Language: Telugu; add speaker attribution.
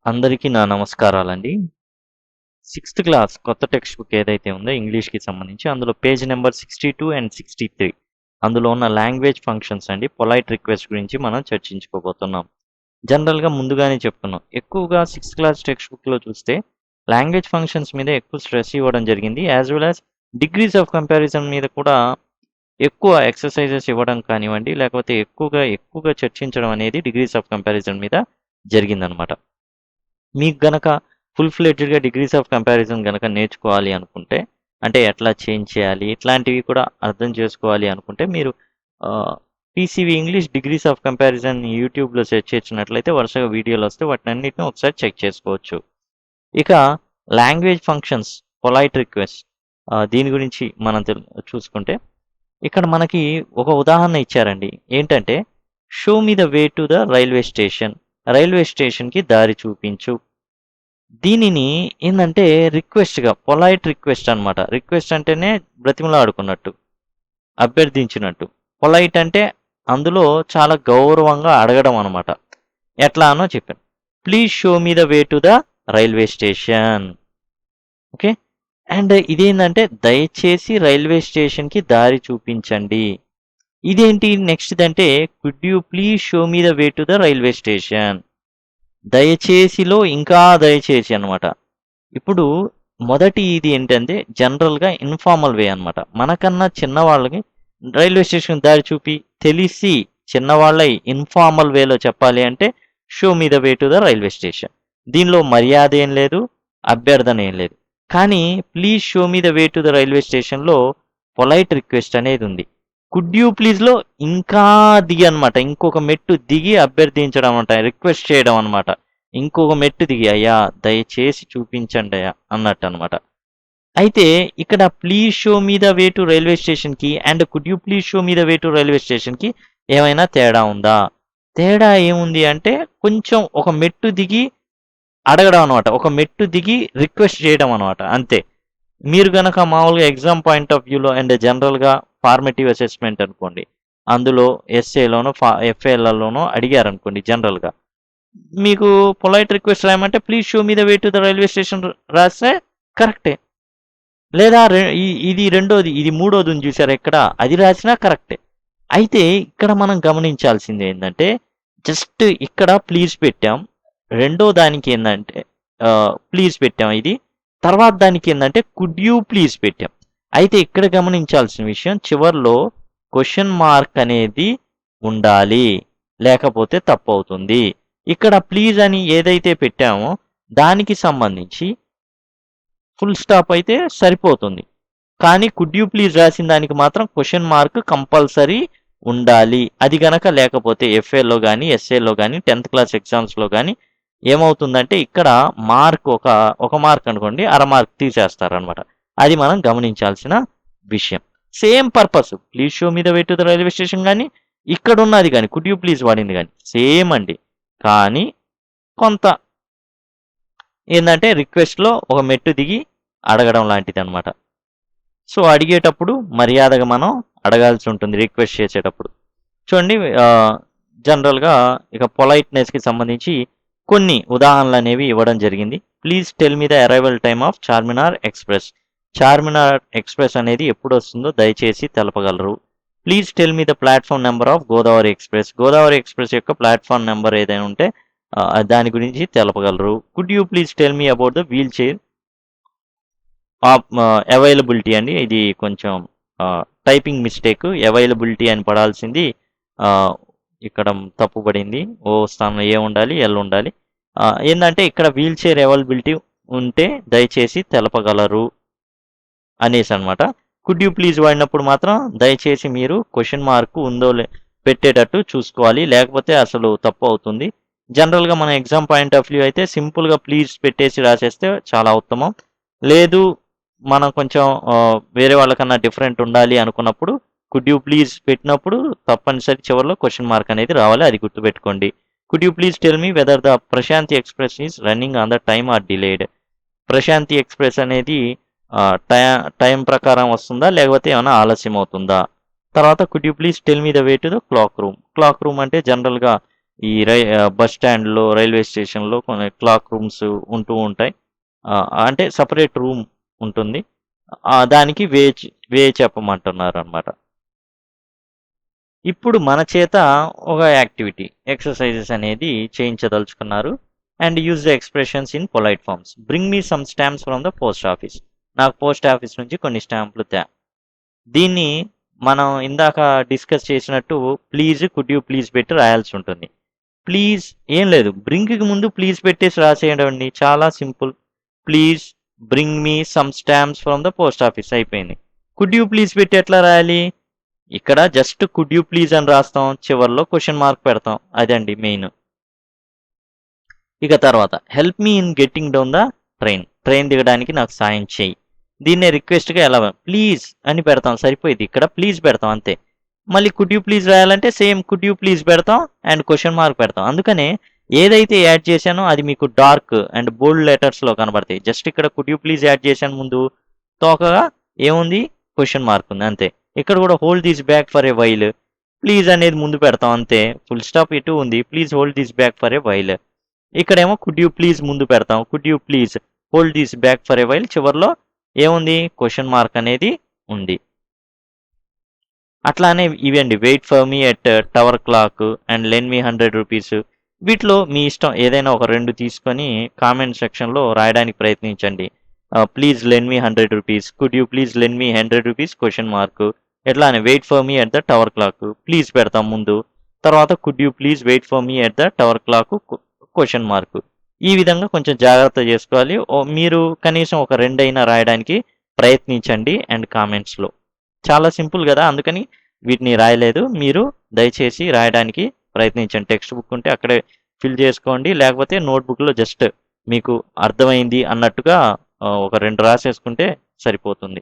Speaker 1: అందరికీ నా నమస్కారాలండి. 6th క్లాస్ కొత్త టెక్స్ట్ బుక్ ఏదైతే ఉందో ఇంగ్లీష్‌కి సంబంధించి అందులో పేజ్ నెంబర్ 62 అండ్ 63 అందులో ఉన్న లాంగ్వేజ్ ఫంక్షన్స్ అండి పొలైట్ రిక్వెస్ట్ గురించి మనం చర్చించుకోబోతున్నాం. జనరల్‌గా ముందుగానే చెప్తున్నాం. ఎక్కువగా 6th క్లాస్ టెక్స్ట్ బుక్‌లో చూస్తే లాంగ్వేజ్ ఫంక్షన్స్ మీద ఎక్కువ స్ట్రెస్ ఇవ్వడం జరిగింది. As well as degrees of comparison మీద కూడా ఎక్కువ ఎక్సర్‌సైజెస్ ఇవ్వడం కానివ్వండి, లేకపోతే ఎక్కువగా చర్చించడం అనేది డిగ్రీస్ ఆఫ్ కంపారిజన్ మీద జరిగిందనమాట. మీకు గనక ఫుల్ ఫ్లెడ్జ్డ్‌గా డిగ్రీస్ ఆఫ్ కంపారిజన్ గనక నేర్చుకోవాలి అనుకుంటే, అంటే ఎట్లా చేంజ్ చేయాలి, ఇట్లాంటివి కూడా అర్థం చేసుకోవాలి అనుకుంటే మీరు PCV English degrees of comparison యూట్యూబ్‌లో సెర్చ్ చేసినట్లయితే వరుసగా వీడియోలు వస్తే వాటినన్నిటిని ఒకసారి చెక్ చేసుకోవచ్చు. ఇక లాంగ్వేజ్ ఫంక్షన్స్, పొలైట్ రిక్వెస్ట్ దీని గురించి మనం చూసుకుంటే ఇక్కడ మనకి ఒక ఉదాహరణ ఇచ్చారండి. ఏంటంటే, show me the way to the railway station. Railway స్టేషన్‌కి దారి చూపించు. దీనిని ఏందంటే రిక్వెస్ట్‌గా పొలైట్ రిక్వెస్ట్ అనమాట. రిక్వెస్ట్ అంటేనే బ్రతిమలాడుకున్నట్టు, అభ్యర్థించినట్టు. పొలైట్ అంటే అందులో చాలా గౌరవంగా అడగడం అనమాట. ఎట్లా అనో చెప్పాను. Please show me the way to the railway station. Okay. And ఇదేంటంటే దయచేసి రైల్వే స్టేషన్‌కి దారి చూపించండి. ఇదేంటి నెక్స్ట్‌ది అంటే could you please show me the way to the railway station. దయచేసిలో ఇంకా దయచేసి అనమాట. ఇప్పుడు మొదటి ఇది ఏంటంటే జనరల్‌గా ఇన్ఫార్మల్ వే అనమాట. మనకన్నా చిన్నవాళ్ళకి రైల్వే స్టేషన్ దారి చూపి తెలిసి చిన్నవాళ్ళై ఇన్ఫార్మల్ వేలో చెప్పాలి అంటే show me the way to the railway station. దీనిలో మర్యాద ఏం లేదు, అభ్యర్థన ఏం లేదు. కానీ please show me the way to the railway స్టేషన్‌లో పొలైట్ రిక్వెస్ట్ అనేది ఉంది. కుడ్ యూ ప్లీజ్‌లో ఇంకా దిగి అనమాట. ఇంకొక మెట్టు దిగి అభ్యర్థించడం అనమాట. రిక్వెస్ట్ చేయడం అనమాట. ఇంకొక మెట్టు దిగి అయ్యా దయచేసి చూపించండి అయ్యా అన్నట్టు అనమాట. అయితే ఇక్కడ please show me the way to railway స్టేషన్‌కి and could you please show me the way to railway స్టేషన్‌కి ఏమైనా తేడా ఉందా? తేడా ఏముంది అంటే కొంచెం ఒక మెట్టు దిగి అడగడం అనమాట. ఒక మెట్టు దిగి రిక్వెస్ట్ చేయడం అనమాట. అంతే. మీరు గనక మామూలుగా ఎగ్జామ్ పాయింట్ ఆఫ్ వ్యూలో అండ్ జనరల్‌గా ఫార్మేటివ్ అసెస్మెంట్ అనుకోండి. అందులో ఎస్ఏలోనో, ఎఫ్ఏలలోనో అడిగారనుకోండి జనరల్‌గా. మీకు పొలైట్ రిక్వెస్ట్ రాయమంటే please show me the way to the railway station రాస్తే కరెక్టే. లేదా ఇది రెండోది, ఇది మూడోది ఉంది చూసారా ఇక్కడ, అది రాసినా కరెక్టే. అయితే ఇక్కడ మనం గమనించాల్సింది ఏందంటే, జస్ట్ ఇక్కడ ప్లీజ్ పెట్టాం. రెండో దానికి ఏందంటే ప్లీజ్ పెట్టాం ఇది. తర్వాత దానికి ఏందంటే కుడ్ యూ ప్లీజ్ పెట్టాం. అయితే ఇక్కడ గమనించాల్సిన విషయం చివర్లో క్వెషన్ మార్క్ అనేది ఉండాలి. లేకపోతే తప్పవుతుంది. ఇక్కడ ప్లీజ్ అని ఏదైతే పెట్టామో దానికి సంబంధించి ఫుల్ స్టాప్ అయితే సరిపోతుంది. కానీ కుడ్ యూ ప్లీజ్ రాసిన దానికి మాత్రం క్వెషన్ మార్క్ కంపల్సరీ ఉండాలి. అది గనక లేకపోతే ఎఫ్ఏలో కానీ, ఎస్ఏలో కానీ, 10th క్లాస్ ఎగ్జామ్స్‌లో కానీ ఏమవుతుందంటే ఇక్కడ మార్క్ ఒక మార్క్ అనుకోండి, అర మార్క్ తీసేస్తారనమాట. అది మనం గమనించాల్సిన విషయం. Same purpose please show me the way to the railway station కానీ, ఇక్కడ ఉన్నది కానీ కుడ్ యూ ప్లీజ్ వాడింది కానీ సేమ్ అండి. కానీ కొంత ఏందంటే రిక్వెస్ట్‌లో ఒక మెట్టు దిగి అడగడం లాంటిది అనమాట. సో అడిగేటప్పుడు మర్యాదగా మనం అడగాల్సి ఉంటుంది రిక్వెస్ట్ చేసేటప్పుడు. చూడండి జనరల్‌గా ఇక పొలైట్‌నెస్‌కి సంబంధించి కొన్ని ఉదాహరణలు అనేవి ఇవ్వడం జరిగింది. Please tell me the arrival time of Charminar express. Charminar express అనేది ఎప్పుడు వస్తుందో దయచేసి తెలపగలరు. Please tell me the platform number of Godavari express. Godavari express యొక్క ప్లాట్‌ఫామ్ నంబర్ ఏదైనా ఉంటే దాని గురించి తెలపగలరు. Could you please tell me about the wheel chair availability అండి. ఇది కొంచెం టైపింగ్ మిస్టేక్. అవైలబిలిటీ అని పడాల్సింది ఇక్కడ తప్పు పడింది. ఓ స్థానంలో ఏ ఉండాలి, ఎల్ ఉండాలి. ఏందంటే ఇక్కడ వీల్ చైర్ అవైలబిలిటీ ఉంటే దయచేసి తెలపగలరు అనేసి అనమాట. కుడ్ యూ ప్లీజ్ వాడినప్పుడు మాత్రం దయచేసి మీరు క్వెషన్ మార్క్ ఉందో పెట్టేటట్టు చూసుకోవాలి. లేకపోతే అసలు తప్పు అవుతుంది. జనరల్‌గా మన ఎగ్జామ్ పాయింట్ ఆఫ్ వ్యూ అయితే సింపుల్‌గా ప్లీజ్ పెట్టేసి రాసేస్తే చాలా ఉత్తమం. లేదు మనం కొంచెం వేరే వాళ్ళకన్నా డిఫరెంట్ ఉండాలి అనుకున్నప్పుడు కుడ్ యూ ప్లీజ్ పెట్టినప్పుడు తప్పనిసరి చివరిలో క్వెషన్ మార్క్ అనేది రావాలి. అది గుర్తుపెట్టుకోండి. Could you please tell me whether the Prashanti express is running on the time or delayed. Prashanti express అనేది టైం ప్రకారం వస్తుందా లేకపోతే ఏమైనా ఆలస్యం అవుతుందా? తర్వాత could you please tell me the way to the clock room. Clock room అంటే జనరల్‌గా ఈ బస్ స్టాండ్లో, రైల్వే స్టేషన్లో కొన్ని క్లాక్ రూమ్స్ ఉంటూ ఉంటాయి. అంటే సపరేట్ రూమ్ ఉంటుంది. దానికి వే చెప్పమంటున్నారు అనమాట. ఇప్పుడు మన చేత ఒక యాక్టివిటీ ఎక్సర్సైజెస్ అనేది చేయించదలుచుకున్నారు. And use the expressions in polite forms. Bring me some stamps from the post office. నాకు పోస్ట్ ఆఫీస్ నుంచి కొన్ని స్టాంపులు దీన్ని మనం ఇందాక డిస్కస్ చేసినట్టు ప్లీజ్, కుడ్ యూ ప్లీజ్ పెట్టి రాయాల్సి ఉంటుంది. ప్లీజ్ ఏం లేదు, బ్రింగ్కి ముందు ప్లీజ్ పెట్టేసి రాసేయండి అండి, చాలా simple. Please bring me some stamps from the post office అయిపోయింది. కుడ్ యూ ప్లీజ్ పెట్టి ఎట్లా రాయాలి? ఇక్కడ జస్ట్ కుడ్ యూ ప్లీజ్ అని రాస్తాం, చివరిలో క్వశ్చన్ మార్క్ పెడతాం. అదండి మెయిన్. ఇక తర్వాత help me in getting down the train దిగడానికి నాకు సాయం చేయి. దీన్నే రిక్వెస్ట్గా ఎలా ప్లీజ్ అని పెడతాం, సరిపోయింది. ఇక్కడ ప్లీజ్ పెడతాం అంతే. మళ్ళీ కుడ్ యూ ప్లీజ్ రాయాలంటే సేమ్ కుడ్ యూ ప్లీజ్ పెడతాం అండ్ క్వశ్చన్ మార్క్ పెడతాం. అందుకనే ఏదైతే యాడ్ చేశానో అది మీకు డార్క్ అండ్ బోల్డ్ లెటర్స్లో కనబడతాయి. జస్ట్ ఇక్కడ కుడ్ యూ ప్లీజ్ యాడ్ చేశాను, ముందు తోకగా ఏముంది, క్వశ్చన్ మార్క్ ఉంది అంతే. ఇక్కడ కూడా hold this back for a while, please అనేది ముందు పెడతాం అంతే. ఫుల్ స్టాప్ ఇటు ఉంది, please hold this back for a while. ఇక్కడేమో కుడ్ యూ ప్లీజ్ ముందు పెడతాం, could you please hold this back for a while, చివరిలో ఏముంది, క్వశ్చన్ మార్క్ అనేది ఉంది. అట్లానే ఇవండి, wait for me at tower clock and lend me 100 rupees. వీటిలో మీ ఇష్టం ఏదైనా ఒక 2 తీసుకొని కామెంట్ సెక్షన్లో రాయడానికి ప్రయత్నించండి. Please lend me 100 rupees, could you please lend me 100 rupees question mark. ఎట్లానే wait for me at the tower clock, please పెడతాం ముందు, తర్వాత could you please wait for me at the tower clock question mark. ఈ విధంగా కొంచెం జాగ్రత్త చేసుకోవాలి. మీరు కనీసం ఒక 2 అయినా రాయడానికి ప్రయత్నించండి అండ్ కామెంట్స్లో. చాలా సింపుల్ కదా, అందుకని వీటిని రాయలేదు. మీరు దయచేసి రాయడానికి ప్రయత్నించండి. టెక్స్ట్ బుక్ ఉంటే అక్కడే ఫిల్ చేసుకోండి, లేకపోతే నోట్బుక్లో జస్ట్ మీకు అర్థమైంది అన్నట్టుగా ఒక 2 రాసేసుకుంటే సరిపోతుంది.